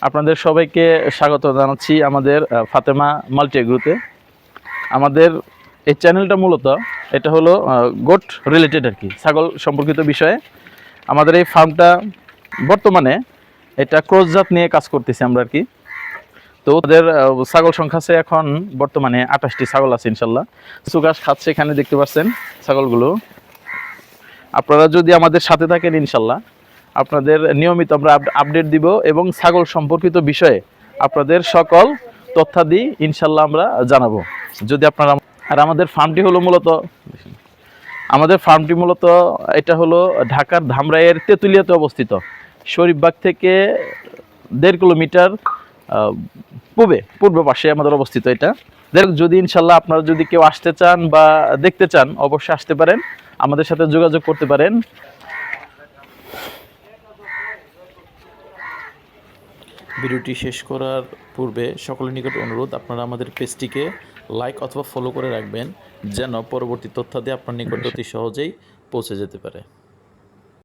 আপনাদের সবাইকে স্বাগত জানাচ্ছি আমাদের ফাতেমা মাল্টি এগ্রোতে। আমাদের এই চ্যানেলটা মূলত এটা হলো গোট রিলেটেড আর কি, ছাগল সম্পর্কিত বিষয়ে। আমাদের এই ফার্মটা বর্তমানে এটা ক্রসজাত নিয়ে কাজ করতেছি আমরা আর কি। তো ওদের ছাগল সংখ্যা আছে এখন বর্তমানে 28টি ছাগল আছে ইনশাল্লাহ। সুগাস খাচ্ছে এখানে দেখতে পাচ্ছেন ছাগলগুলো। আপনারা যদি আমাদের সাথে থাকেন ইনশাল্লাহ আপনাদের নিয়মিত আমরা আপডেট দিব এবং ছাগল সম্পর্কিত বিষয়ে আপনাদের সকল তথ্যাদি ইনশাল্লাহ আমরা জানাবো। যদি আপনারা আর আমাদের ফার্মটি মূলত এটা হলো ঢাকার ধামরাইয়ের তেঁতুলিয়াতে অবস্থিত। শরীফবাগ থেকে 1.5 কিলোমিটার পূর্ব পাশে আমাদের অবস্থিত এটা। যদি ইনশাল্লাহ আপনারা যদি কেউ আসতে চান বা দেখতে চান অবশ্যই আসতে পারেন, আমাদের সাথে যোগাযোগ করতে পারেন। ভিডিওটি শেষ করার পূর্বে সকলের নিকট অনুরোধ, আপনারা আমাদের পেজটিকে লাইক অথবা ফলো করে রাখবেন যেন পরবর্তী তথ্যাদি আপনার নিকট অতি সহজেই পৌঁছে যেতে পারে।